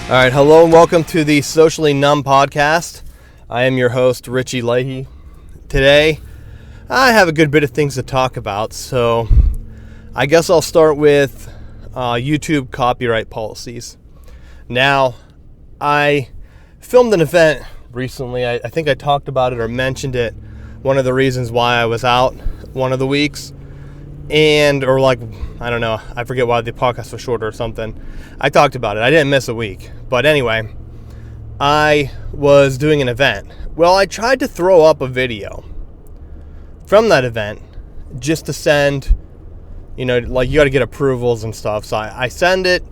All right, hello and welcome to the Socially Numb podcast. I am your host, Richie Leahey. Today, I have a good bit of things to talk about, so I guess I'll start with YouTube copyright policies. Now, I filmed an event recently. I think I talked about it or mentioned it, one of the reasons why I was out one of the weeks. I don't know, I forget why the podcast was shorter or something. I talked about it. I didn't miss a week. But anyway, I was doing an event. Well, I tried to throw up a video from that event just to send, you got to get approvals and stuff. So I send it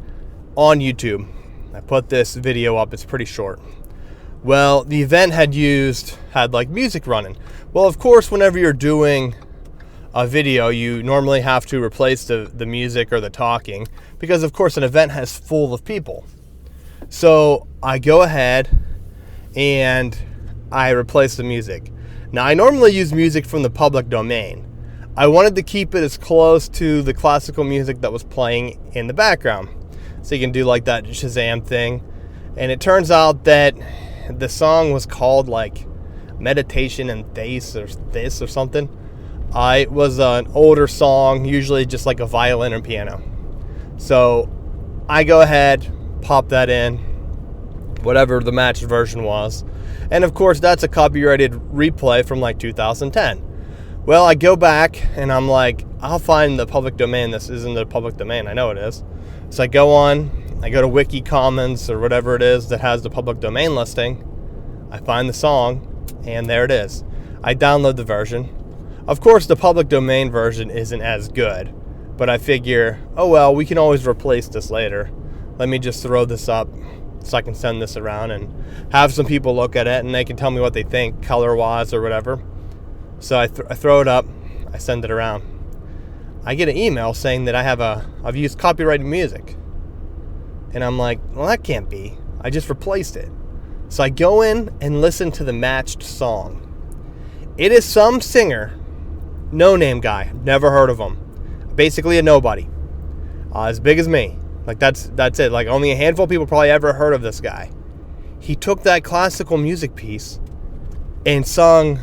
on YouTube. I put this video up. It's pretty short. Well, the event had music running. Well, of course, whenever you're doing a video, you normally have to replace the music or the talking because, of course, an event has full of people. So I go ahead and I replace the music. Now, I normally use music from the public domain. I wanted to keep it as close to the classical music that was playing in the background. So you can do like that Shazam thing. And it turns out that the song was called like Meditation and This or something. It was an older song, usually just like a violin or piano. So I go ahead, pop that in, whatever the matched version was. And of course, that's a copyrighted replay from like 2010. Well, I go back and I'm like, I'll find the public domain. This isn't the public domain. I know it is. So I go to Wiki Commons or whatever it is that has the public domain listing. I find the song and there it is. I download the version. Of course, the public domain version isn't as good, but I figure, oh well, we can always replace this later. Let me just throw this up so I can send this around and have some people look at it and they can tell me what they think color-wise or whatever. So I throw it up, I send it around. I get an email saying that I've used copyrighted music. And I'm like, well, that can't be. I just replaced it. So I go in and listen to the matched song. It is some singer, no-name guy, never heard of him. Basically a nobody. As big as me. Like that's it. Like only a handful of people probably ever heard of this guy. He took that classical music piece and sung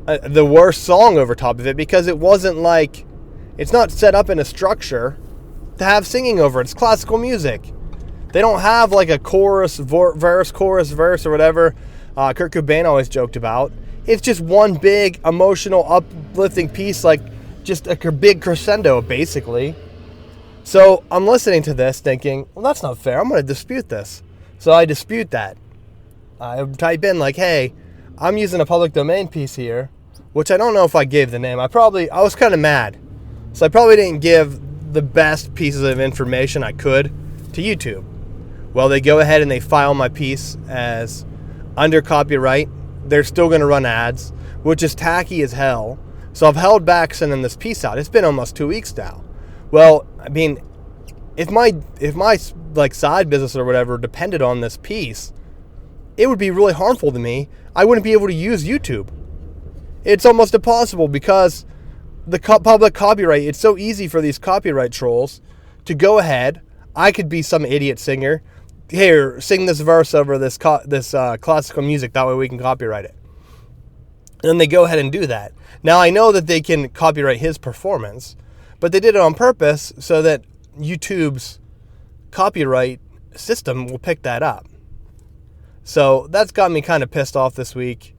the worst song over top of it because it's not set up in a structure to have singing over it. It's classical music. They don't have like a chorus, verse, or whatever Kurt Cobain always joked about. It's just one big emotional uplifting piece, like just a big crescendo basically. So I'm listening to this thinking, well, that's not fair. I'm going to dispute this. So I dispute that. I type in like, hey, I'm using a public domain piece here, which I don't know if I gave the name. I was kind of mad. So I probably didn't give the best pieces of information I could to YouTube. Well, they go ahead and they file my piece as under copyright. They're still going to run ads, which is tacky as hell. So I've held back sending this piece out. It's been almost 2 weeks now. Well, I mean, if my like side business or whatever depended on this piece, it would be really harmful to me. I wouldn't be able to use YouTube. It's almost impossible because the public copyright, it's so easy for these copyright trolls to go ahead. I could be some idiot singer. Here, sing this verse over this classical music. That way we can copyright it. And then they go ahead and do that. Now, I know that they can copyright his performance, but they did it on purpose so that YouTube's copyright system will pick that up. So that's got me kind of pissed off this week.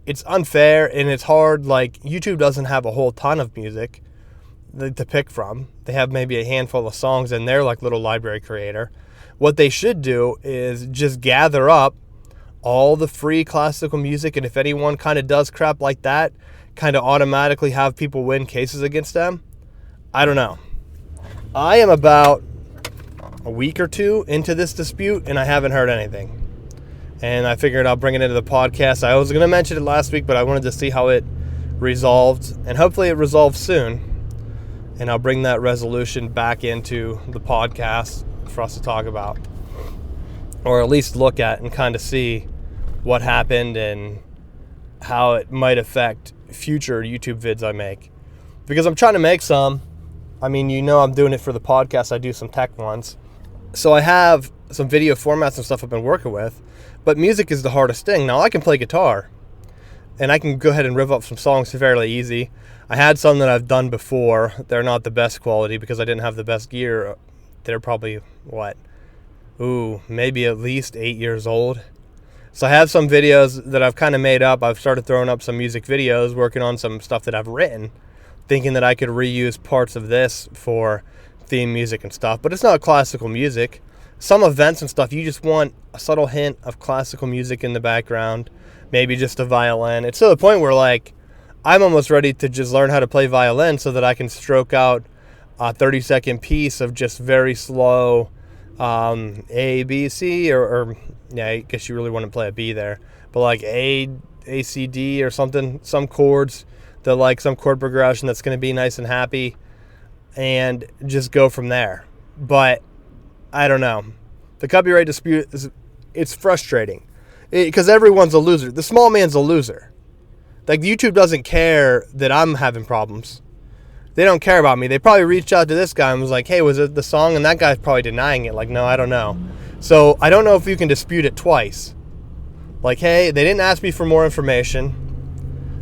It's unfair and it's hard. Like, YouTube doesn't have a whole ton of music to pick from. They have maybe a handful of songs in their like little library creator. What they should do is just gather up all the free classical music, and if anyone kind of does crap like that, kind of automatically have people win cases against them. I don't know. I am about a week or two into this dispute, and I haven't heard anything. And I figured I'll bring it into the podcast. I was going to mention it last week, but I wanted to see how it resolved, and hopefully it resolves soon. And I'll bring that resolution back into the podcast for us to talk about, or at least look at and kind of see what happened and how it might affect future YouTube vids I make. Because I'm trying to make some. I mean, I'm doing it for the podcast. I do some tech ones. So I have some video formats and stuff I've been working with, but music is the hardest thing. Now I can play guitar, and I can go ahead and riff up some songs fairly easy. I had some that I've done before. They're not the best quality because I didn't have the best gear. They're probably, maybe at least 8 years old. So I have some videos that I've kind of made up. I've started throwing up some music videos, working on some stuff that I've written, thinking that I could reuse parts of this for theme music and stuff. But it's not classical music. Some events and stuff, you just want a subtle hint of classical music in the background, maybe just a violin. It's to the point where, like, I'm almost ready to just learn how to play violin so that I can stroke out a 30-second piece of just very slow A, B, C, or yeah, I guess you really want to play a B there, but like A, C, D or something, some chords that, like, some chord progression that's going to be nice and happy, and just go from there. But I don't know. The copyright dispute it's frustrating because everyone's a loser. The small man's a loser. Like, YouTube doesn't care that I'm having problems. They don't care about me. They probably reached out to this guy and was like, hey, was it the song? And that guy's probably denying it. Like, no, I don't know. So I don't know if you can dispute it twice. Like, hey, they didn't ask me for more information.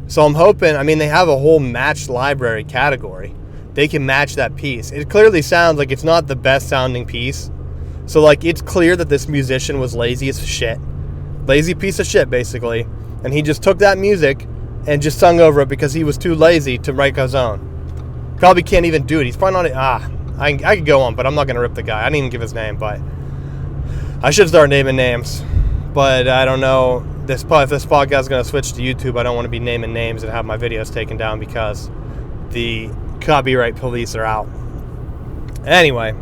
So I'm hoping, they have a whole matched library category. They can match that piece. It clearly sounds like it's not the best sounding piece. So, like, it's clear that this musician was lazy as shit. Lazy piece of shit, basically. And he just took that music and just sung over it because he was too lazy to write his own. Probably can't even do it. He's probably not... I could go on, but I'm not going to rip the guy. I didn't even give his name, but... I should start naming names. But I don't know. If this podcast is going to switch to YouTube, I don't want to be naming names and have my videos taken down because the copyright police are out. Anyway,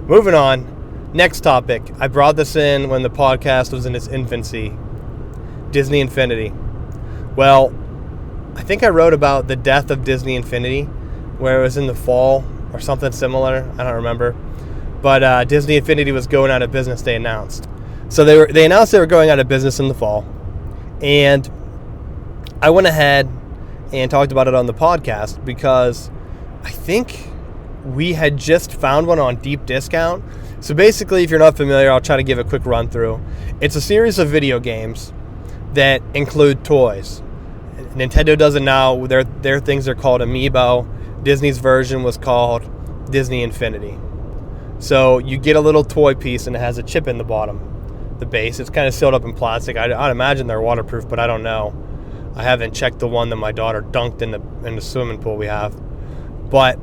moving on. Next topic. I brought this in when the podcast was in its infancy. Disney Infinity. Well, I think I wrote about the death of Disney Infinity, where it was in the fall or something similar. I don't remember. But Disney Infinity was going out of business, they announced. So they announced they were going out of business in the fall. And I went ahead and talked about it on the podcast because I think we had just found one on deep discount. So basically, if you're not familiar, I'll try to give a quick run through. It's a series of video games that include toys. Nintendo does it now. Their things are called Amiibo. Disney's version was called Disney Infinity. So you get a little toy piece and it has a chip in the bottom, the base. It's kind of sealed up in plastic. I'd imagine they're waterproof, but I don't know. I haven't checked the one that my daughter dunked in the swimming pool we have. But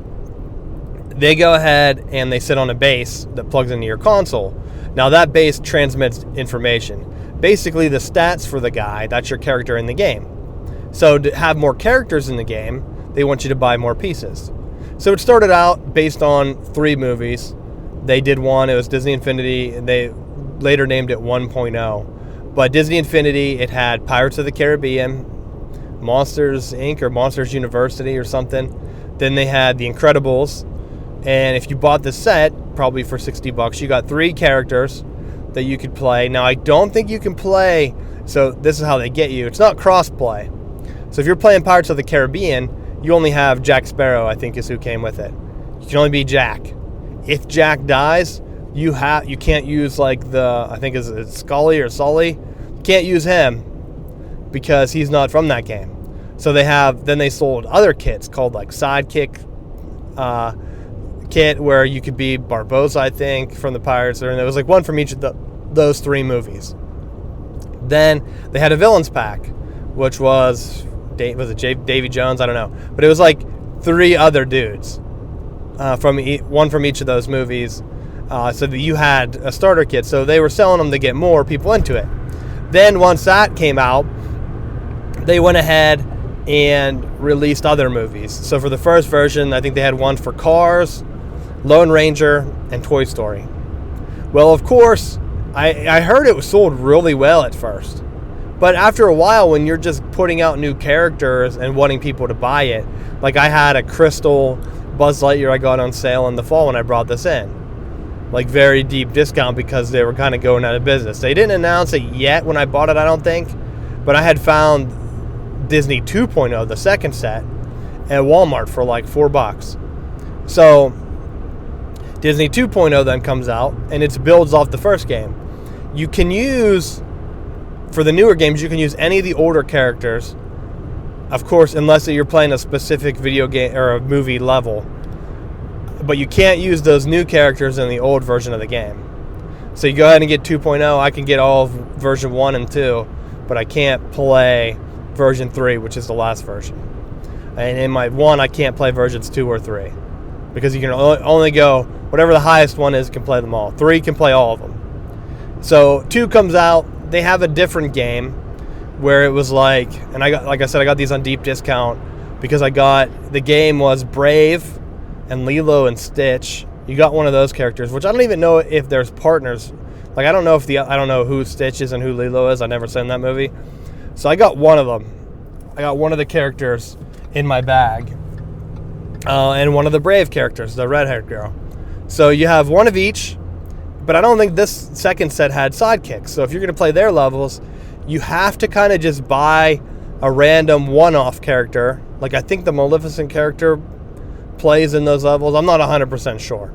they go ahead and they sit on a base that plugs into your console. Now that base transmits information. Basically the stats for the guy, that's your character in the game. So to have more characters in the game, they want you to buy more pieces. So it started out based on 3 movies. They did one, it was Disney Infinity, and they later named it 1.0. But Disney Infinity, it had Pirates of the Caribbean, Monsters Inc. or Monsters University or something. Then they had The Incredibles. And if you bought the set, probably for $60, you got 3 characters that you could play. Now, I don't think you can play, so this is how they get you. It's not cross-play. So if you're playing Pirates of the Caribbean, you only have Jack Sparrow, I think is who came with it. You can only be Jack. If Jack dies, you can't use, like, I think it's Scully or Sully. You can't use him because he's not from that game. So then they sold other kits called, like, Sidekick kit, where you could be Barbossa, I think, from the Pirates, and there was like one from each of those 3 movies. Then they had a villains pack, which was it Davy Jones? I don't know, but it was like 3 other dudes one from each of those movies, so that you had a starter kit. So they were selling them to get more people into it. Then once that came out, they went ahead and released other movies. So for the first version, I think they had one for Cars, Lone Ranger, and Toy Story. Well, of course, I heard it was sold really well at first. But after a while, when you're just putting out new characters and wanting people to buy it, like I had a crystal Buzz Lightyear I got on sale in the fall when I brought this in. Like very deep discount because they were kind of going out of business. They didn't announce it yet when I bought it, I don't think. But I had found Disney 2.0, the second set, at Walmart for like $4. So Disney 2.0 then comes out, and it builds off the first game. You can use, for the newer games, you can use any of the older characters, of course, unless you're playing a specific video game or a movie level. But you can't use those new characters in the old version of the game. So you go ahead and get 2.0. I can get all of version 1 and 2, but I can't play version 3, which is the last version. And in my 1, I can't play versions 2 or 3. Because you can only go, whatever the highest one is, can play them all. 3 can play all of them. So 2 comes out, they have a different game where it was like, and I got these on deep discount because the game was Brave and Lilo and Stitch. You got one of those characters, which I don't even know if there's partners. Like I don't know who Stitch is and who Lilo is. I never seen that movie. So I got one of them. I got one of the characters in my bag. And one of the Brave characters, the red-haired girl. So you have one of each, but I don't think this second set had sidekicks. So if you're going to play their levels, you have to kind of just buy a random one-off character. Like I think the Maleficent character plays in those levels. I'm not 100% sure.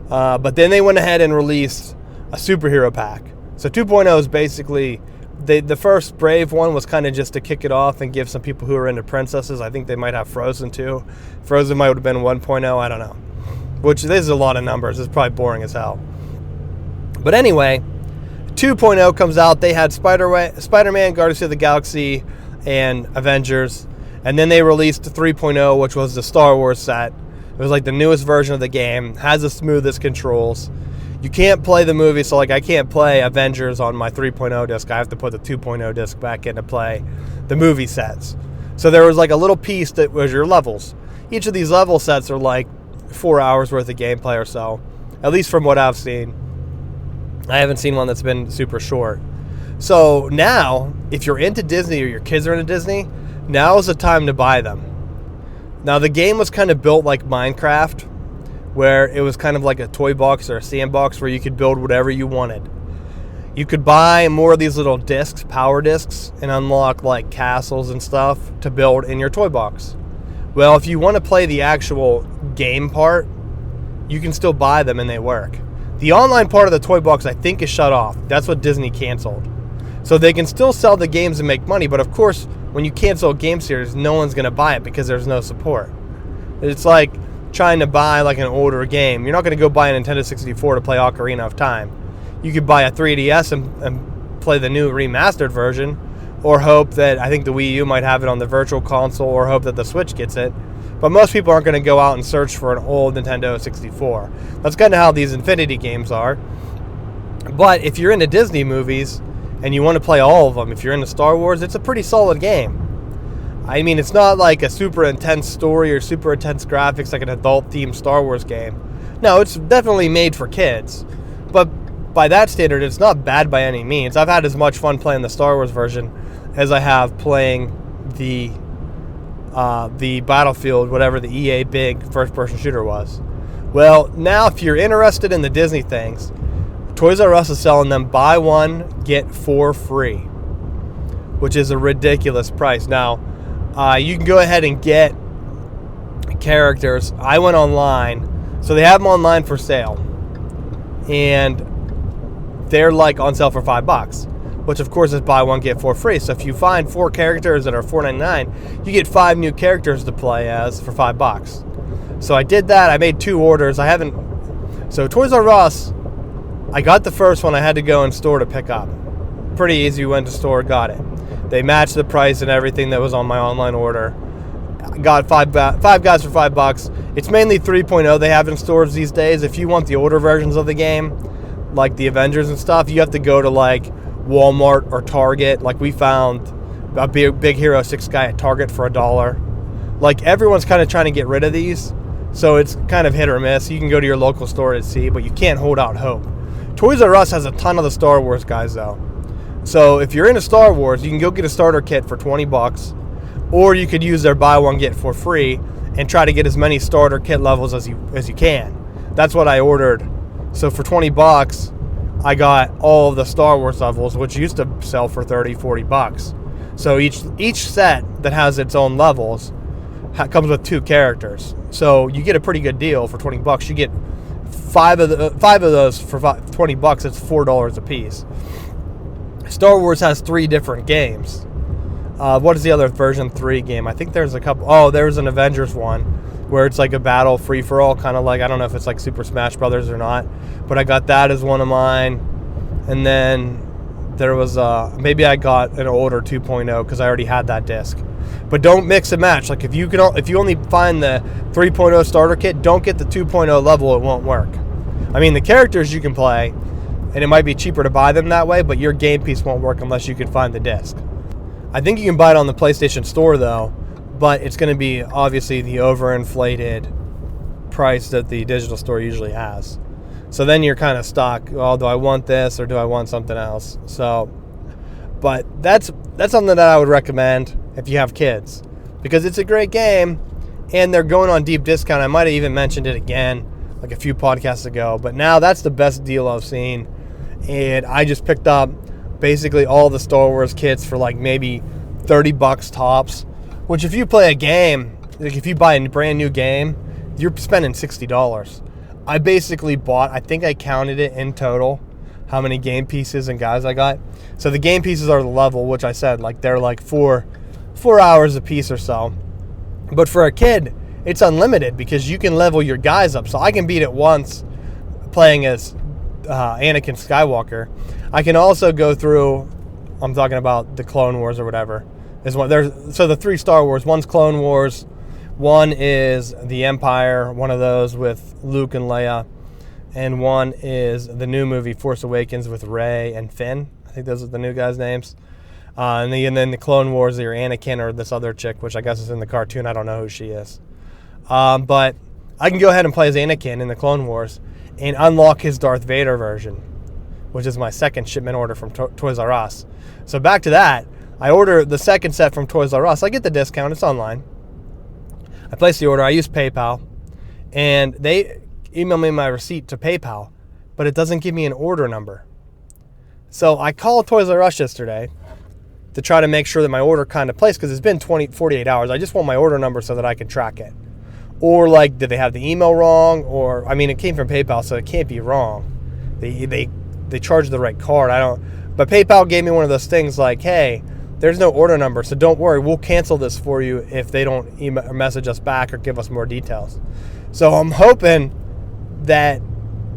But then they went ahead and released a superhero pack. So 2.0 is basically... The first Brave one was kind of just to kick it off and give some people who are into princesses. I think they might have Frozen too. Frozen might have been 1.0. I don't know. Which this is a lot of numbers. It's probably boring as hell. But anyway, 2.0 comes out. They had Spider-Man, Guardians of the Galaxy, and Avengers. And then they released 3.0, which was the Star Wars set. It was like the newest version of the game. Has the smoothest controls. You can't play the movie, so like I can't play Avengers on my 3.0 disc. I have to put the 2.0 disc back in to play the movie sets. So there was like a little piece that was your levels. Each of these level sets are like 4 hours worth of gameplay or so, at least from what I've seen. I haven't seen one that's been super short. So now, if you're into Disney or your kids are into Disney, now is the time to buy them. Now the game was kind of built like Minecraft, where it was kind of like a toy box or a sandbox where you could build whatever you wanted. You could buy more of these little discs, power discs, and unlock like castles and stuff to build in your toy box. Well, if you want to play the actual game part, you can still buy them and they work. The online part of the toy box I think is shut off. That's what Disney canceled. So they can still sell the games and make money, but of course, when you cancel a game series, no one's going to buy it because there's no support. It's like trying to buy like an older game. You're not going to go buy a Nintendo 64 to play Ocarina of Time. You could buy a 3DS and play the new remastered version, or hope that, I think the Wii U might have it on the Virtual Console, or hope that the Switch gets it. But most people aren't going to go out and search for an old Nintendo 64. That's kind of how these Infinity games are. But if you're into Disney movies and you want to play all of them, if you're into Star Wars, it's a pretty solid game. I mean, it's not like a super intense story or super intense graphics like an adult-themed Star Wars game. No, it's definitely made for kids. But by that standard, it's not bad by any means. I've had as much fun playing the Star Wars version as I have playing the Battlefield, whatever the EA big first-person shooter was. Well, now if you're interested in the Disney things, Toys R Us is selling them buy one, get 4 free, which is a ridiculous price. Now, you can go ahead and get characters. I went online, so they have them online for sale, and they're like on sale for $5, which of course is buy one get 4 free. So if you find 4 characters that are $4.99, you get 5 new characters to play as for $5. So I did that. I made 2 orders. So Toys R Us, I got the first one. I had to go in store to pick up. Pretty easy. Went to store, got it. They matched the price and everything that was on my online order. Got five guys for $5. It's mainly 3.0 they have in stores these days. If you want the older versions of the game, like the Avengers and stuff, you have to go to like Walmart or Target. Like we found a Big Hero 6 guy at Target for $1. Like everyone's kind of trying to get rid of these, so it's kind of hit or miss. You can go to your local store and see, but you can't hold out hope. Toys R Us has a ton of the Star Wars guys though. So if you're into Star Wars, you can go get a starter kit for $20, or you could use their buy one get for free and try to get as many starter kit levels as you can. That's what I ordered. So for $20, I got all of the Star Wars levels, which used to sell for $30-40. So each set that has its own levels comes with 2 characters. So you get a pretty good deal for $20. You get five of those for $20. It's $4 a piece. Star Wars has 3 different games. What is the other version 3 game? I think there's a couple. Oh, there's an Avengers one where it's like a battle free for all, kind of like, I don't know if it's like Super Smash Brothers or not, but I got that as one of mine. And then there was maybe I got an older 2.0 because I already had that disc. But don't mix and match. Like if you only find the 3.0 starter kit, don't get the 2.0 level. It won't work. I mean, the characters you can play, and it might be cheaper to buy them that way, but your game piece won't work unless you can find the disc. I think you can buy it on the PlayStation Store though, but it's going to be obviously the overinflated price that the digital store usually has. So then you're kind of stuck. Well, do I want this or do I want something else? So, but that's something that I would recommend if you have kids, because it's a great game and they're going on deep discount. I might have even mentioned it again like a few podcasts ago, but now that's the best deal I've seen. And I just picked up basically all the Star Wars kits for like maybe $30 tops, which if you play a game, like if you buy a brand new game, you're spending $60. I basically bought, I think I counted it in total, how many game pieces and guys I got. So the game pieces are the level, which I said, like they're like 4 hours a piece or so. But for a kid, it's unlimited because you can level your guys up. So I can beat it once playing as Anakin Skywalker. I can also go through, I'm talking about the Clone Wars or whatever. So the 3 Star Wars, one's Clone Wars, one is the Empire, one of those with Luke and Leia, and one is the new movie Force Awakens with Rey and Finn. I think those are the new guys' names. And then the Clone Wars, your Anakin or this other chick, which I guess is in the cartoon. I don't know who she is. But I can go ahead and play as Anakin in the Clone Wars and unlock his Darth Vader version, which is my second shipment order from Toys R Us. So back to that. I order the second set from Toys R Us. I get the discount. It's online. I place the order. I use PayPal. And they email me my receipt to PayPal, but it doesn't give me an order number. So I called Toys R Us yesterday to try to make sure that my order kind of placed, because it's been 48 hours. I just want my order number so that I can track it. Or like, did they have the email wrong? Or, I mean, it came from PayPal, so it can't be wrong. They charged the right card. But PayPal gave me one of those things like, hey, there's no order number, so don't worry, we'll cancel this for you if they don't email or message us back or give us more details. So I'm hoping that,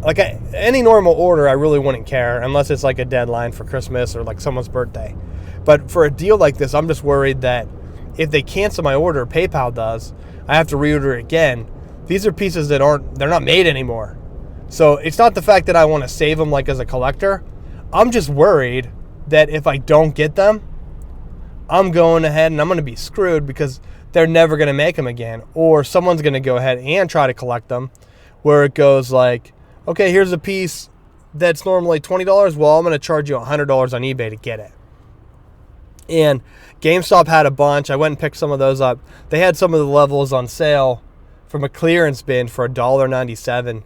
like any normal order, I really wouldn't care unless it's like a deadline for Christmas or like someone's birthday. But for a deal like this, I'm just worried that if they cancel my order, PayPal does, I have to reorder it again. These are pieces that they're not made anymore. So it's not the fact that I want to save them like as a collector. I'm just worried that if I don't get them, I'm going ahead and I'm going to be screwed because they're never going to make them again. Or someone's going to go ahead and try to collect them, where it goes like, okay, here's a piece that's normally $20. Well, I'm going to charge you $100 on eBay to get it. And GameStop had a bunch. I went and picked some of those up. They had some of the levels on sale from a clearance bin for $1.97,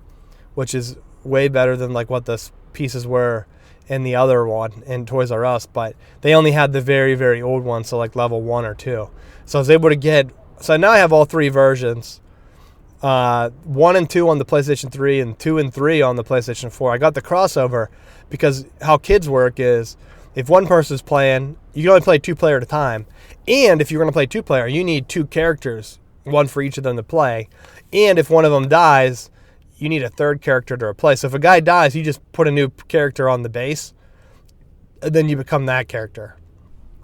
which is way better than like what the pieces were in the other one in Toys R Us. But they only had the very, very old ones, so like level 1 or 2. So I was able to get, so now I have all 3 versions. 1 and 2 on the PlayStation 3 and 2 and 3 on the PlayStation 4. I got the crossover because how kids work is if one person's playing, you can only play 2 player at a time. And if you're going to play 2 player, you need 2 characters, one for each of them to play. And if one of them dies, you need a 3rd character to replace. So if a guy dies, you just put a new character on the base, and then you become that character.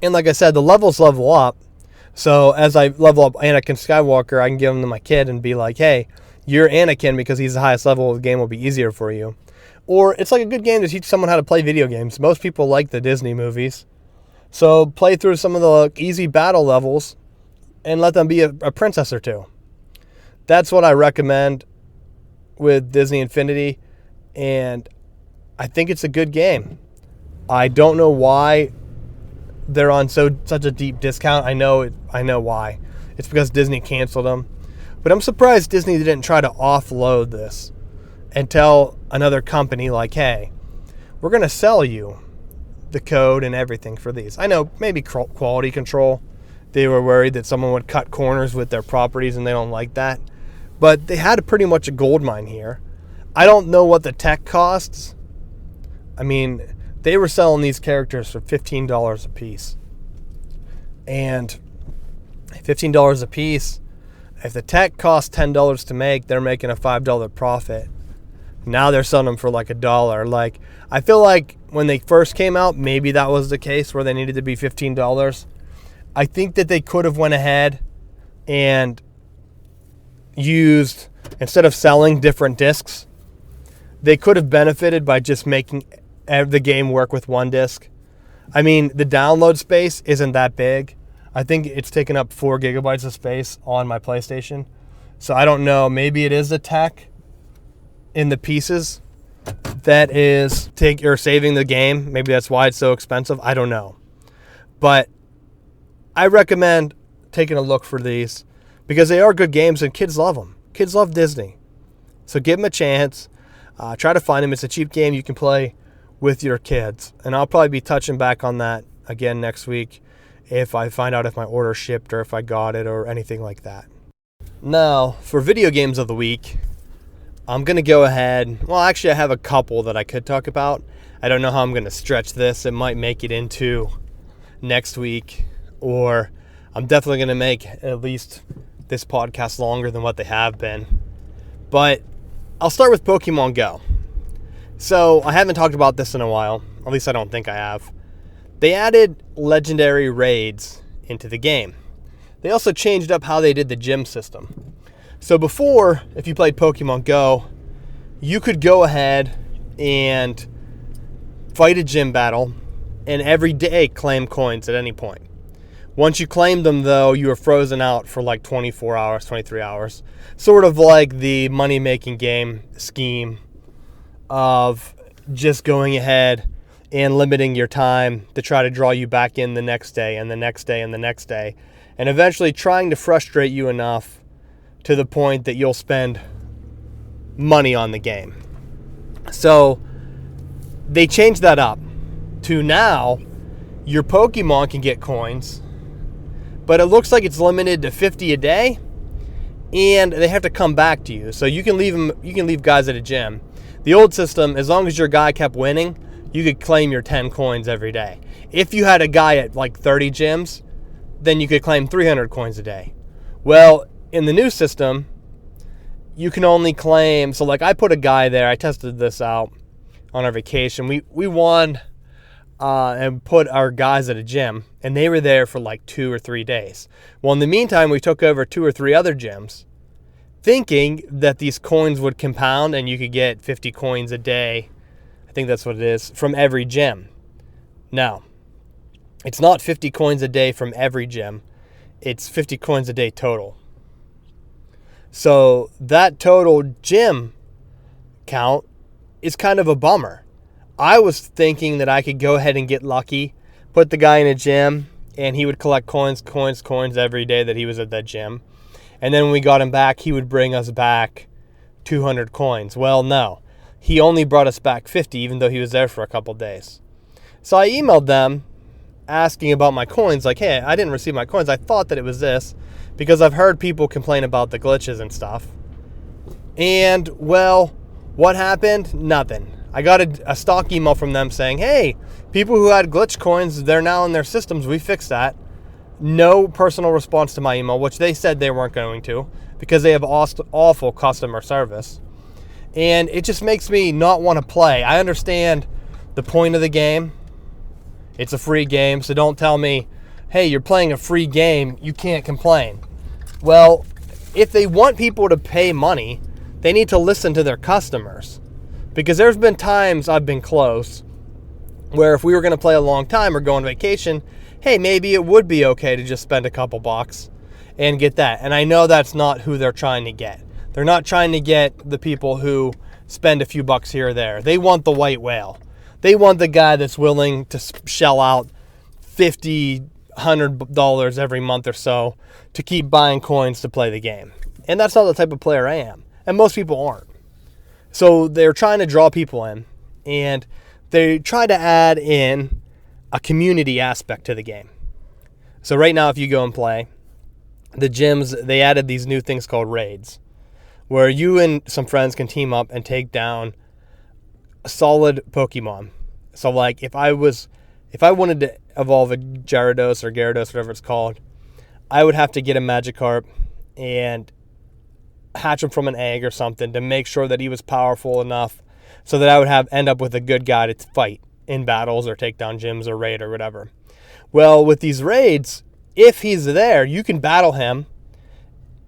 And like I said, the levels level up. So as I level up Anakin Skywalker, I can give him to my kid and be like, hey, you're Anakin because he's the highest level. The game will be easier for you. Or it's like a good game to teach someone how to play video games. Most people like the Disney movies. So play through some of the easy battle levels and let them be a princess or 2. That's what I recommend with Disney Infinity. And I think it's a good game. I don't know why they're on such a deep discount. I know why. It's because Disney canceled them. But I'm surprised Disney didn't try to offload this and tell another company like, hey, we're going to sell you the code and everything for these. I know maybe quality control. They were worried that someone would cut corners with their properties and they don't like that. But they had pretty much a gold mine here. I don't know what the tech costs. I mean, they were selling these characters for $15 a piece. And $15 a piece, if the tech costs $10 to make, they're making a $5 profit. Now they're selling them for like $1. Like, I feel like when they first came out, maybe that was the case where they needed to be $15. I think that they could have went ahead and used, instead of selling different discs, they could have benefited by just making the game work with one disc. I mean, the download space isn't that big. I think it's taken up 4 gigabytes of space on my PlayStation. So I don't know. Maybe it is the tech in the pieces that is saving the game. Maybe that's why it's so expensive. I don't know. But I recommend taking a look for these because they are good games and kids love them. Kids love Disney. So give them a chance. Try to find them. It's a cheap game you can play with your kids. And I'll probably be touching back on that again next week if I find out if my order shipped or if I got it or anything like that. Now, for video games of the week, I'm going to go ahead. Well, actually, I have a couple that I could talk about. I don't know how I'm going to stretch this. It might make it into next week, or I'm definitely going to make at least this podcast longer than what they have been. But I'll start with Pokemon Go. So I haven't talked about this in a while. At least I don't think I have. They added legendary raids into the game. They also changed up how they did the gym system. So before, if you played Pokemon Go, you could go ahead and fight a gym battle and every day claim coins at any point. Once you claimed them, though, you were frozen out for like 24 hours, 23 hours. Sort of like the money-making game scheme of just going ahead and limiting your time to try to draw you back in the next day and the next day and the next day, and eventually trying to frustrate you enough to the point that you'll spend money on the game. So they changed that up to now your Pokemon can get coins, but it looks like it's limited to 50 a day, and they have to come back to you. So you can leave guys at a gym. The old system, as long as your guy kept winning, you could claim your 10 coins every day. If you had a guy at like 30 gyms, then you could claim 300 coins a day. Well, in the new system, you can only claim, so like I put a guy there, I tested this out on our vacation. We won and put our guys at a gym, and they were there for like 2 or 3 days. Well, in the meantime, we took over 2 or 3 other gyms, thinking that these coins would compound and you could get 50 coins a day. I think that's what it is, from every gym. No, it's not 50 coins a day from every gym. It's 50 coins a day total. So that total gym count is kind of a bummer. I was thinking that I could go ahead and get lucky, put the guy in a gym, and he would collect coins every day that he was at that gym. And then when we got him back, he would bring us back 200 coins. Well, no. He only brought us back 50, even though he was there for a couple days. So I emailed them asking about my coins. Like, hey, I didn't receive my coins. I thought that it was this, because I've heard people complain about the glitches and stuff. And, well, what happened? Nothing. I got a stock email from them saying, hey, people who had glitch coins, they're now in their systems. We fixed that. No personal response to my email, which they said they weren't going to because they have awful customer service. And it just makes me not want to play. I understand the point of the game. It's a free game, so don't tell me, hey, you're playing a free game, you can't complain. Well, if they want people to pay money, they need to listen to their customers. Because there's been times I've been close where if we were going to play a long time or go on vacation, hey, maybe it would be okay to just spend a couple bucks and get that. And I know that's not who they're trying to get. They're not trying to get the people who spend a few bucks here or there. They want the white whale. They want the guy that's willing to shell out $50, $100 every month or so to keep buying coins to play the game. And that's not the type of player I am. And most people aren't. So they're trying to draw people in. And they try to add in a community aspect to the game. So right now, if you go and play, the gyms, they added these new things called raids. where you and some friends can team up and take down a solid Pokemon. So like if I wanted to evolve a Gyarados or Gyarados, whatever it's called, I would have to get a Magikarp and hatch him from an egg or something to make sure that he was powerful enough so that I would end up with a good guy to fight in battles or take down gyms or raid or whatever. Well, with these raids, if he's there, you can battle him,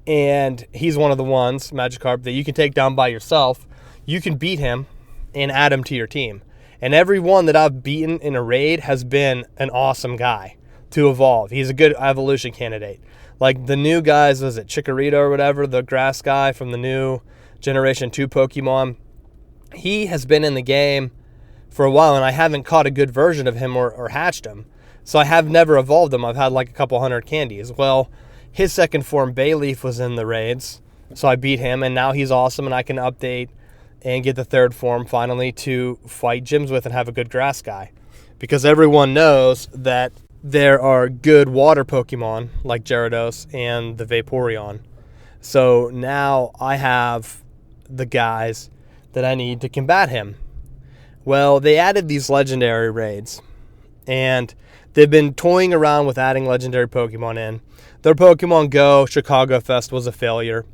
and he's one of the ones, Magikarp, that you can take down by yourself. You can beat him and add him to your team. And every one that I've beaten in a raid has been an awesome guy to evolve. He's a good evolution candidate. Like the new guys, was it Chikorita or whatever, the grass guy from the new Generation 2 Pokemon? He has been in the game for a while, and I haven't caught a good version of him or hatched him. So I have never evolved him. I've had like a couple hundred candies. Well, his second form, Bayleaf, was in the raids. So I beat him, and now he's awesome, and I can update and get the third form finally to fight gyms with and have a good grass guy. Because everyone knows that there are good water Pokemon like Gyarados and the Vaporeon. So now I have the guys that I need to combat him. Well, they added these legendary raids, and they've been toying around with adding legendary Pokemon in. Their Pokemon Go Chicago Fest was a failure.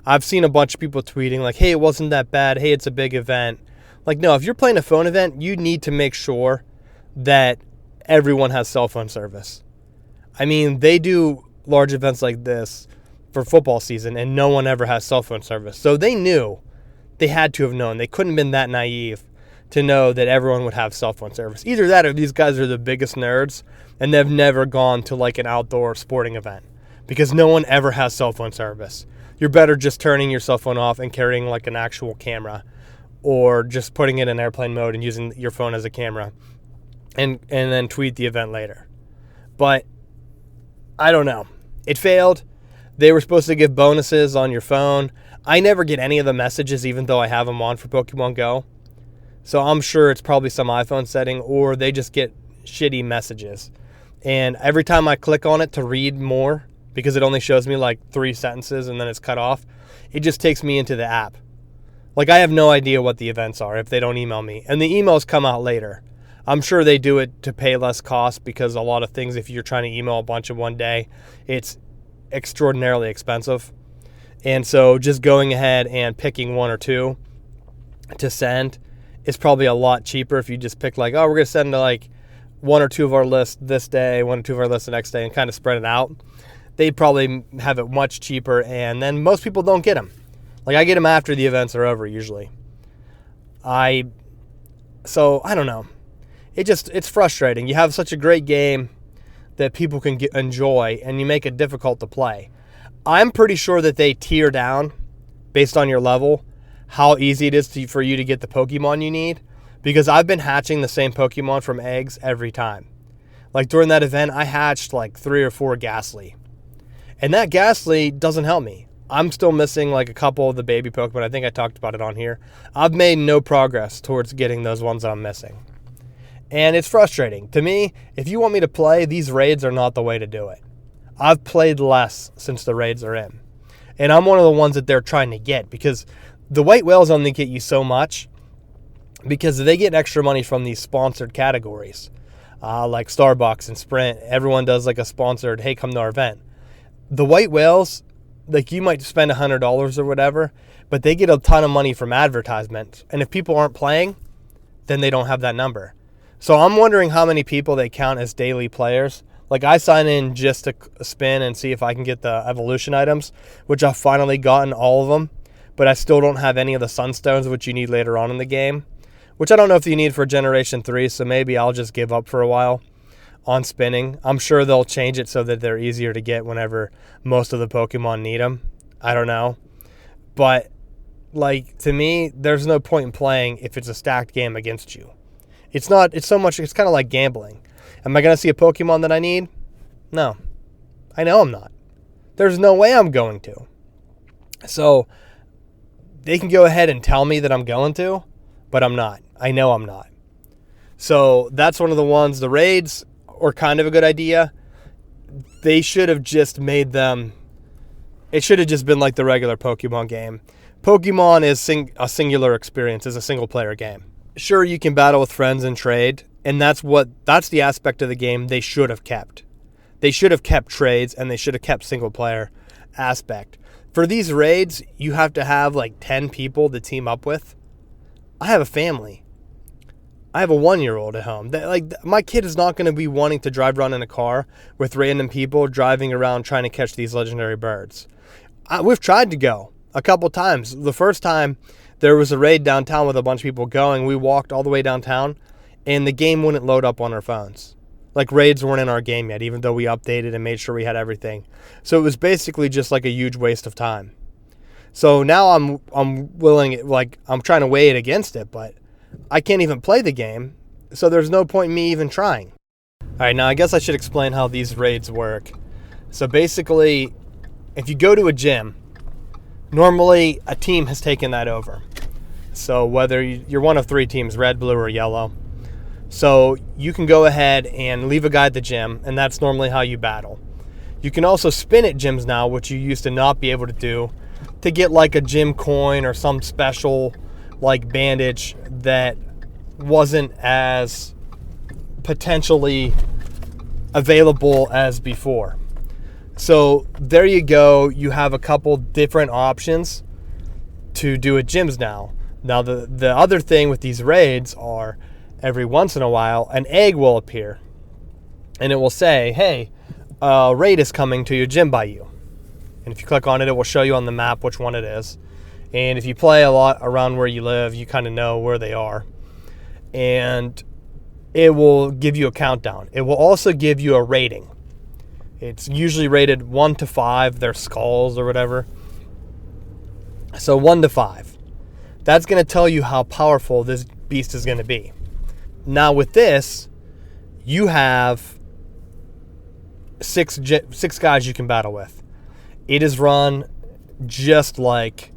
I've seen a bunch of people tweeting like, hey, it wasn't that bad. Hey, it's a big event. Like, no, if you're playing a phone event, you need to make sure that everyone has cell phone service. I mean, they do large events like this for football season, and no one ever has cell phone service. So they knew. They had to have known. They couldn't have been that naive to know that everyone would have cell phone service. Either that or these guys are the biggest nerds and they've never gone to like an outdoor sporting event because no one ever has cell phone service. You're better just turning your cell phone off and carrying like an actual camera, or just putting it in airplane mode and using your phone as a camera and then tweet the event later. But I don't know. It failed. They were supposed to give bonuses on your phone. I never get any of the messages even though I have them on for Pokemon Go. So I'm sure it's probably some iPhone setting, or they just get shitty messages. And every time I click on it to read more, because it only shows me like 3 sentences and then it's cut off, it just takes me into the app. Like I have no idea what the events are if they don't email me. And the emails come out later. I'm sure they do it to pay less cost, because a lot of things, if you're trying to email a bunch in one day, it's extraordinarily expensive. And so just going ahead and picking 1 or 2 to send is probably a lot cheaper if you just pick like, oh, we're going to send to like 1 or 2 of our list this day, 1 or 2 of our list the next day, and kind of spread it out. They'd probably have it much cheaper, and then most people don't get them. Like I get them after the events are over usually. So I don't know. It's frustrating. You have such a great game that people can enjoy, and you make it difficult to play. I'm pretty sure that they tier down based on your level how easy it is for you to get the Pokemon you need, because I've been hatching the same Pokemon from eggs every time. Like during that event, I hatched like 3 or 4 Ghastly. And that Ghastly doesn't help me. I'm still missing like a couple of the baby Pokemon. I think I talked about it on here. I've made no progress towards getting those ones that I'm missing. And it's frustrating. To me, if you want me to play, these raids are not the way to do it. I've played less since the raids are in. And I'm one of the ones that they're trying to get, because the white whales only get you so much because they get extra money from these sponsored categories. Like Starbucks and Sprint. Everyone does like a sponsored, hey, come to our event. The white whales, like you might spend $100 or whatever, but they get a ton of money from advertisements. And if people aren't playing, then they don't have that number. So I'm wondering how many people they count as daily players. Like I sign in just to spin and see if I can get the evolution items, which I've finally gotten all of them, but I still don't have any of the sunstones, which you need later on in the game, which I don't know if you need for Generation 3, so maybe I'll just give up for a while on spinning. I'm sure they'll change it so that they're easier to get whenever most of the Pokemon need them. I don't know. But like to me, there's no point in playing if it's a stacked game against you. It's kind of like gambling. Am I going to see a Pokemon that I need? No. I know I'm not. There's no way I'm going to. So they can go ahead and tell me that I'm going to, but I'm not. I know I'm not. So that's one of the ones. The raids were kind of a good idea. They should have just made them. It should have just been like the regular Pokemon game. Pokemon is a singular experience, is a single-player game. Sure, you can battle with friends and trade, and that's the aspect of the game they should have kept. They should have kept trades, and they should have kept single-player aspect. For these raids, you have to have like 10 people to team up with. I have a family. I have a 1-year-old at home. My kid is not going to be wanting to drive around in a car with random people driving around trying to catch these legendary birds. We've tried to go a couple times. The first time there was a raid downtown with a bunch of people going, we walked all the way downtown, and the game wouldn't load up on our phones. Like, raids weren't in our game yet, even though we updated and made sure we had everything. So it was basically just like a huge waste of time. So now I'm willing, like, I'm trying to weigh it against it, but I can't even play the game, so there's no point in me even trying. All right, now I guess I should explain how these raids work. So basically, if you go to a gym, normally a team has taken that over. So whether you're one of 3 teams, red, blue, or yellow. So you can go ahead and leave a guy at the gym, and that's normally how you battle. You can also spin at gyms now, which you used to not be able to do, to get like a gym coin or some special like bandage that wasn't as potentially available as before. So there you go. You have a couple different options to do at gyms now. Now the other thing with these raids are every once in a while an egg will appear and it will say, hey, a raid is coming to your gym by you. And if you click on it, it will show you on the map which one it is. And if you play a lot around where you live, you kind of know where they are. And it will give you a countdown. It will also give you a rating. It's usually rated 1 to 5, their skulls or whatever. So 1 to 5. That's going to tell you how powerful this beast is going to be. Now with this, you have 6 guys you can battle with. It is run just like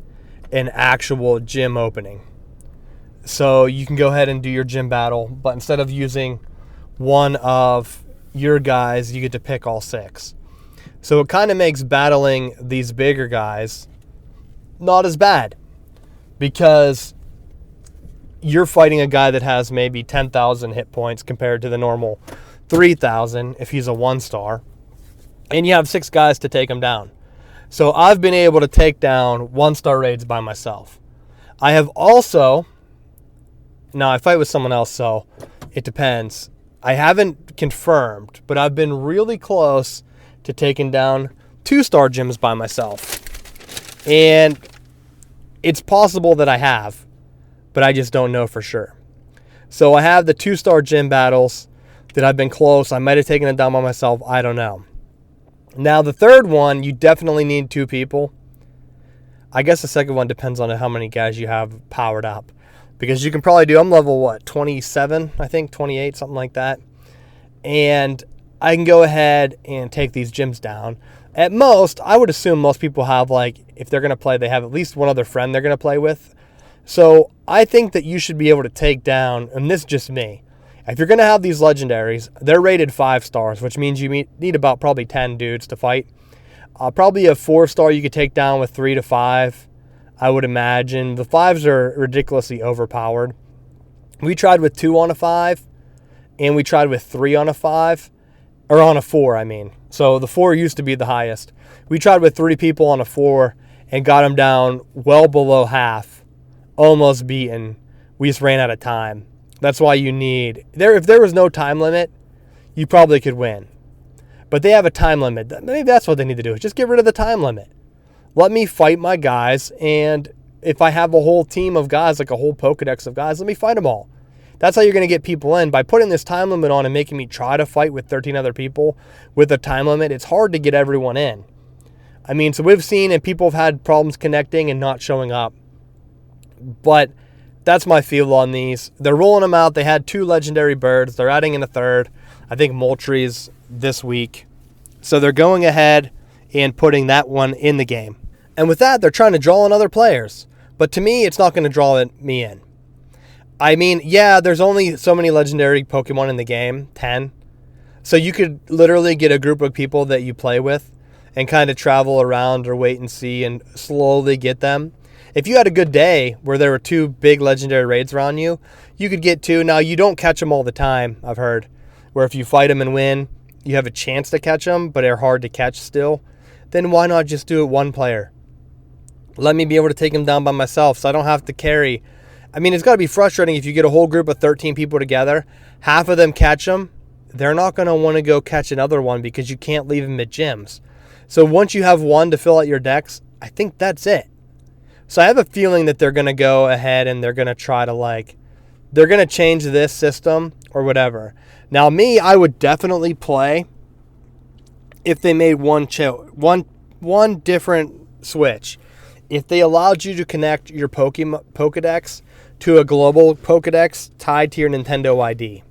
an actual gym opening. So you can go ahead and do your gym battle, but instead of using one of your guys, you get to pick all 6. So it kind of makes battling these bigger guys not as bad, because you're fighting a guy that has maybe 10,000 hit points compared to the normal 3,000 if he's a 1-star, and you have 6 guys to take him down. So I've been able to take down 1-star raids by myself. I have also, now I fight with someone else, so it depends. I haven't confirmed, but I've been really close to taking down 2-star gyms by myself. And it's possible that I have, but I just don't know for sure. So I have the 2-star gym battles that I've been close. I might have taken it down by myself. I don't know. Now, the third one, you definitely need 2 people. I guess the second one depends on how many guys you have powered up. Because you can probably do, I'm level, 27, I think, 28, something like that. And I can go ahead and take these gyms down. At most, I would assume most people have, if they're going to play, they have at least one other friend they're going to play with. So I think that you should be able to take down, and this is just me, if you're going to have these legendaries, they're rated 5 stars, which means you need about probably 10 dudes to fight. Probably a 4-star you could take down with 3 to 5, I would imagine. The 5s are ridiculously overpowered. We tried with 2 on a 5, and we tried with 3 on a 5, or on a 4, I mean. So the 4 used to be the highest. We tried with 3 people on a 4 and got them down well below half, almost beaten. We just ran out of time. That's why you need, if there was no time limit, you probably could win. But they have a time limit. Maybe that's what they need to do. Just get rid of the time limit. Let me fight my guys, and if I have a whole team of guys, like a whole Pokedex of guys, let me fight them all. That's how you're going to get people in. By putting this time limit on and making me try to fight with 13 other people with a time limit, it's hard to get everyone in. I mean, so we've seen, and people have had problems connecting and not showing up. But that's my feel on these. They're rolling them out. They had 2 legendary birds. They're adding in a 3rd. I think Moltres this week. So they're going ahead and putting that one in the game. And with that, they're trying to draw in other players. But to me, it's not going to draw me in. I mean, yeah, there's only so many legendary Pokemon in the game, 10. So you could literally get a group of people that you play with and kind of travel around or wait and see and slowly get them. If you had a good day where there were 2 big legendary raids around you, you could get 2. Now, you don't catch them all the time, I've heard, where if you fight them and win, you have a chance to catch them, but they're hard to catch still. Then why not just do it 1 player? Let me be able to take them down by myself so I don't have to carry. I mean, it's got to be frustrating if you get a whole group of 13 people together, half of them catch them, they're not going to want to go catch another one because you can't leave them at gyms. So once you have 1 to fill out your decks, I think that's it. So I have a feeling that they're going to go ahead and they're going to try to they're going to change this system or whatever. Now me, I would definitely play if they made one different switch. If they allowed you to connect your Pokedex to a global Pokedex tied to your Nintendo ID.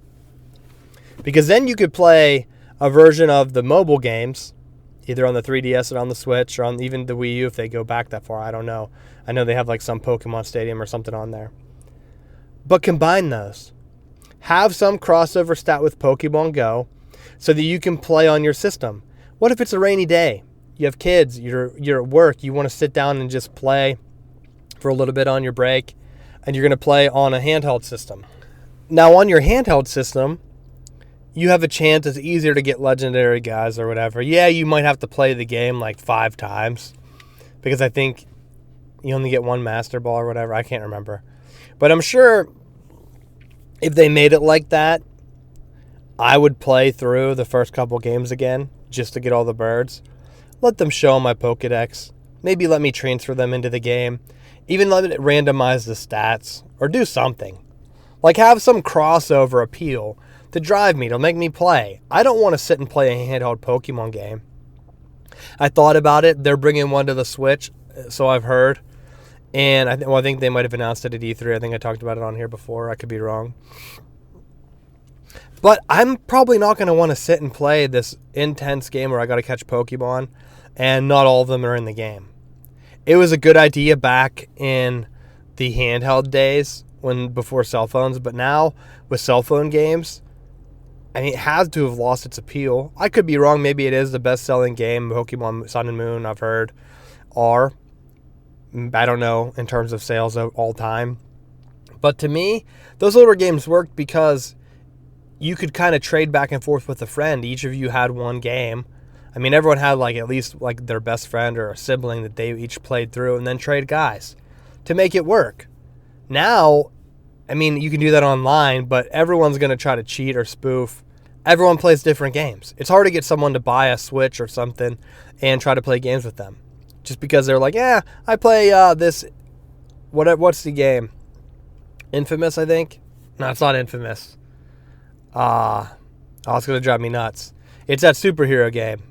Because then you could play a version of the mobile games, either on the 3DS or on the Switch or on even the Wii U if they go back that far. I don't know. I know they have some Pokemon Stadium or something on there. But combine those. Have some crossover stat with Pokemon Go so that you can play on your system. What if it's a rainy day? You have kids, you're at work, you want to sit down and just play for a little bit on your break, and you're going to play on a handheld system. Now on your handheld system, you have a chance it's easier to get legendary guys or whatever. Yeah, you might have to play the game 5 times because I think you only get 1 Master Ball or whatever. I can't remember. But I'm sure if they made it like that, I would play through the first couple games again just to get all the birds. Let them show my Pokedex. Maybe let me transfer them into the game. Even let it randomize the stats or do something. Have some crossover appeal to drive me, to make me play. I don't want to sit and play a handheld Pokemon game. I thought about it. They're bringing one to the Switch, so I've heard. And I think they might have announced it at E3. I think I talked about it on here before. I could be wrong. But I'm probably not going to want to sit and play this intense game where I got to catch Pokemon, and not all of them are in the game. It was a good idea back in the handheld days before cell phones, but now with cell phone games, it has to have lost its appeal. I could be wrong. Maybe it is the best-selling game, Pokemon Sun and Moon, I've heard, I don't know in terms of sales of all time. But to me, those older games worked because you could kind of trade back and forth with a friend. Each of you had 1 game. Everyone had at least their best friend or a sibling that they each played through and then trade guys to make it work. Now, you can do that online, but everyone's going to try to cheat or spoof. Everyone plays different games. It's hard to get someone to buy a Switch or something and try to play games with them. Just because they're I play this, what's the game? Infamous, I think? No, it's not Infamous. It's going to drive me nuts. It's that superhero game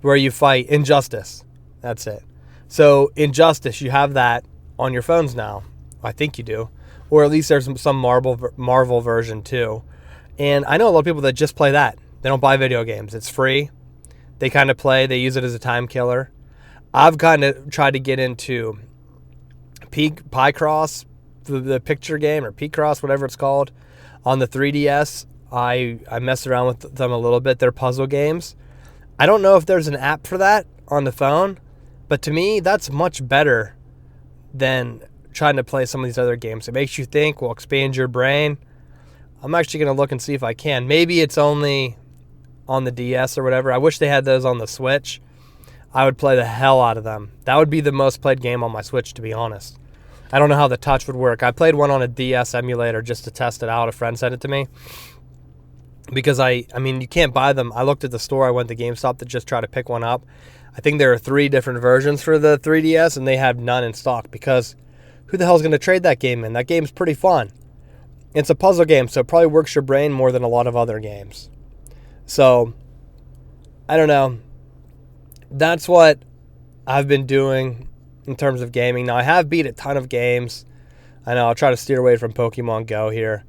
where you fight Injustice. That's it. So Injustice, you have that on your phones now. I think you do. Or at least there's some Marvel version too. And I know a lot of people that just play that. They don't buy video games. It's free. They kind of play. They use it as a time killer. I've kind of tried to get into Picross, the picture game, or Picross, whatever it's called, on the 3DS. I messed around with them a little bit. They're puzzle games. I don't know if there's an app for that on the phone, but to me, that's much better than trying to play some of these other games. It makes you think, will expand your brain. I'm actually going to look and see if I can. Maybe it's only on the DS or whatever. I wish they had those on the Switch. I would play the hell out of them. That would be the most played game on my Switch, to be honest. I don't know how the touch would work. I played one on a DS emulator just to test it out. A friend sent it to me. Because you can't buy them. I looked at the store. I went to GameStop to just try to pick one up. I think there are 3 different versions for the 3DS, and they have none in stock because who the hell is going to trade that game in? That game's pretty fun. It's a puzzle game, so it probably works your brain more than a lot of other games. So, I don't know. That's what I've been doing in terms of gaming. Now, I have beat a ton of games. I know I'll try to steer away from Pokemon Go here.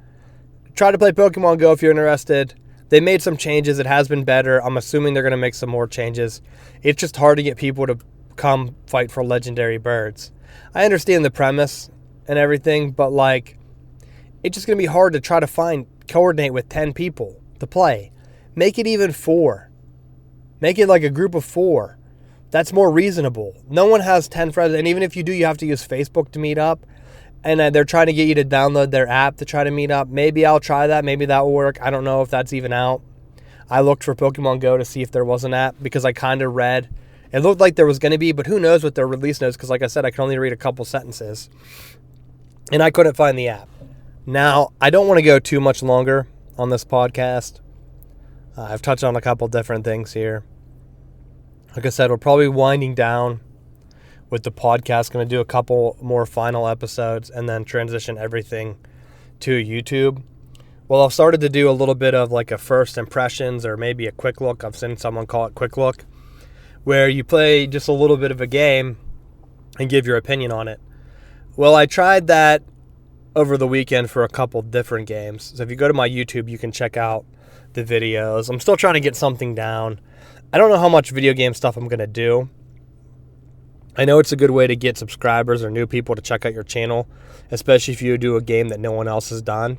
Try to play Pokemon Go if you're interested. They made some changes. It has been better. I'm assuming they're going to make some more changes. It's just hard to get people to come fight for legendary birds. I understand the premise and everything, but it's just going to be hard to try to coordinate with 10 people to play. Make it even 4. Make it a group of 4. That's more reasonable. No one has 10 friends, and even if you do, you have to use Facebook to meet up. And they're trying to get you to download their app to try to meet up. Maybe I'll try that. Maybe that will work. I don't know if that's even out. I looked for Pokemon Go to see if there was an app because I kind of read. It looked like there was going to be, but who knows what their release notes, because like I said, I can only read a couple sentences. And I couldn't find the app. Now, I don't want to go too much longer on this podcast. I've touched on a couple different things here. Like I said, we're probably winding down with the podcast. Going to do a couple more final episodes and then transition everything to YouTube. Well, I've started to do a little bit of like a first impressions or maybe a quick look. I've seen someone call it quick look, where you play just a little bit of a game and give your opinion on it. Well, I tried that over the weekend for a couple different games. So if you go to my YouTube, you can check out the videos. I'm still trying to get something down. I don't know how much video game stuff I'm going to do. I know it's a good way to get subscribers or new people to check out your channel, especially if you do a game that no one else has done.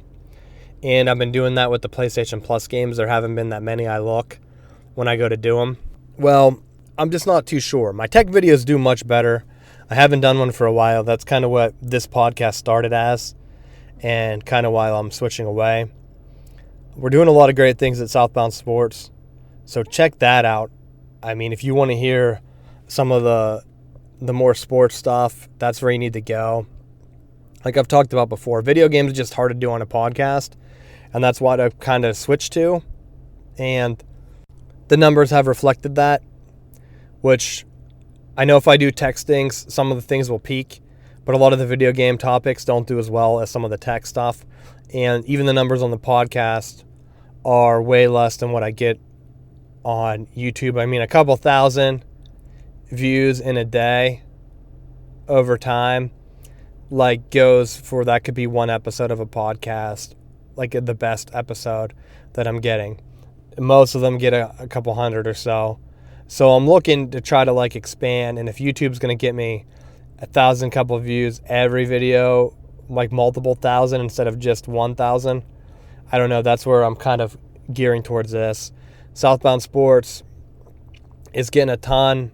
And I've been doing that with the PlayStation Plus games. There haven't been that many I look when I go to do them. Well, I'm just not too sure. My tech videos do much better. I haven't done one for a while. That's kind of what this podcast started as, and kind of why I'm switching away. We're doing a lot of great things at Southbound Sports, so check that out. I mean, if you want to hear some of the more sports stuff, that's where you need to go. Like I've talked about before, video games are just hard to do on a podcast, and that's what I've kind of switched to, and the numbers have reflected that, which I know if I do texting, some of the things will peak, but a lot of the video game topics don't do as well as some of the tech stuff, and even the numbers on the podcast are way less than what I get on YouTube. I mean, a couple thousand views in a day over time, like goes for, that could be one episode of a podcast, like the best episode that I'm getting. Most of them get a couple hundred or so. So I'm looking to try to like expand, and if YouTube's going to get me 1,000 couple of views every video, like multiple thousand instead of just 1,000, I don't know, that's where I'm kind of gearing towards this. Southbound Sports is getting a ton,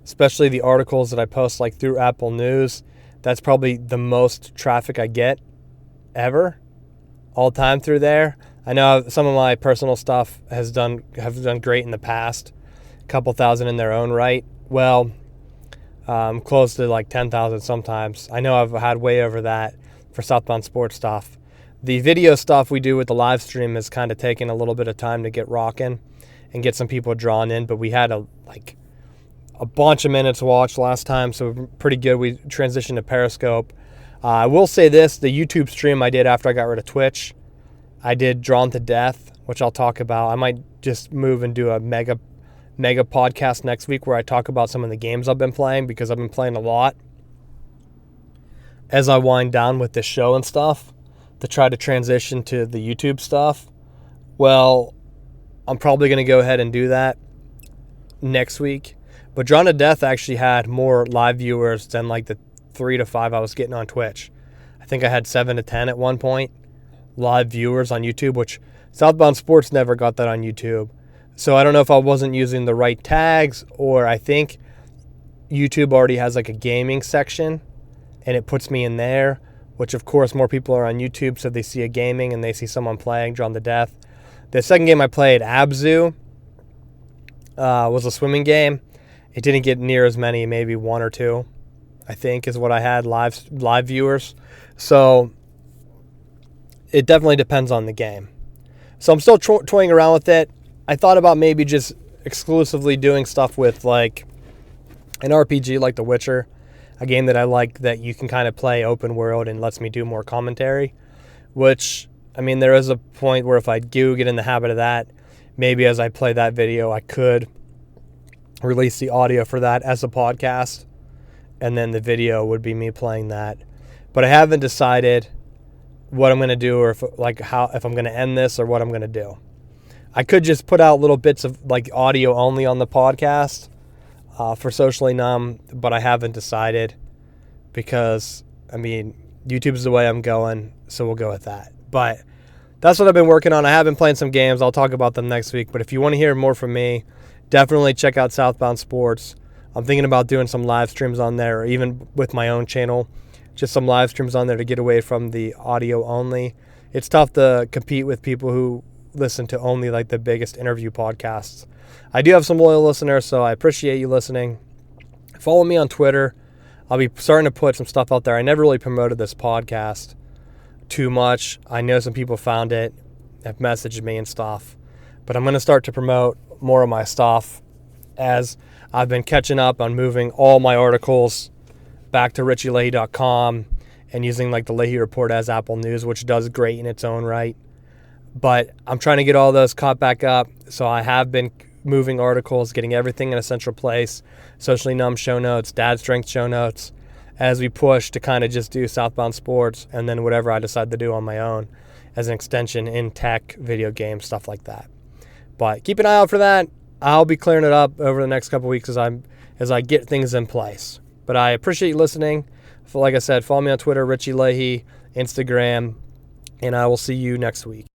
especially the articles that I post like through Apple News. That's probably the most traffic I get ever, all time through there. I know some of my personal stuff have done great in the past, a couple thousand in their own right. Well, close to like 10,000 sometimes. I know I've had way over that for Southbound Sports stuff. The video stuff we do with the live stream is kind of taking a little bit of time to get rocking and get some people drawn in, but we had a bunch of minutes watched last time, so pretty good. We transitioned to Periscope. I will say this, the YouTube stream I did after I got rid of Twitch, I did Drawn to Death, which I'll talk about. I might just move and do a mega podcast next week where I talk about some of the games I've been playing, because I've been playing a lot as I wind down with this show and stuff to try to transition to the YouTube stuff. Well, I'm probably going to go ahead and do that next week. But Drawn to Death actually had more live viewers than like the 3 to 5 I was getting on Twitch. I think I had 7 to 10 at one point live viewers on YouTube, which Southbound Sports never got that on YouTube. So I don't know if I wasn't using the right tags, or I think YouTube already has like a gaming section and it puts me in there, which of course more people are on YouTube, so they see a gaming and they see someone playing Drawn to Death. The second game I played, Abzu, was a swimming game. It didn't get near as many, maybe 1 or 2, I think, is what I had live viewers. So it definitely depends on the game. So I'm still toying around with it. I thought about maybe just exclusively doing stuff with like an RPG like The Witcher, a game that I like that you can kind of play open world and lets me do more commentary, which, I mean, there is a point where if I do get in the habit of that, maybe as I play that video, I could release the audio for that as a podcast, and then the video would be me playing that. But I haven't decided what I'm going to do, or if I'm going to end this, or what I'm going to do. I could just put out little bits of like audio only on the podcast for Socially Numb, but I haven't decided, because, I mean, YouTube is the way I'm going, so we'll go with that. But that's what I've been working on. I have been playing some games. I'll talk about them next week. But if you want to hear more from me, definitely check out Southbound Sports I'm thinking about doing some live streams on there, or even with my own channel, just some live streams on there to get away from the audio only. It's tough to compete with people who listen to only like the biggest interview podcasts. I do have some loyal listeners, so I appreciate you listening. Follow me on Twitter. I'll be starting to put some stuff out there. I never really promoted this podcast too much. I know some people found it, have messaged me and stuff, but I'm going to start to promote more of my stuff as I've been catching up on moving all my articles back to RichieLeahey.com and using like the Leahey Report as Apple News, which does great in its own right. But I'm trying to get all those caught back up, so I have been moving articles, getting everything in a central place, Socially Numb show notes, Dad Strength show notes, as we push to kind of just do Southbound Sports and then whatever I decide to do on my own as an extension in tech, video games, stuff like that. But keep an eye out for that. I'll be clearing it up over the next couple of weeks as I get things in place. But I appreciate you listening. Like I said, follow me on Twitter, Richie Leahey, Instagram, and I will see you next week.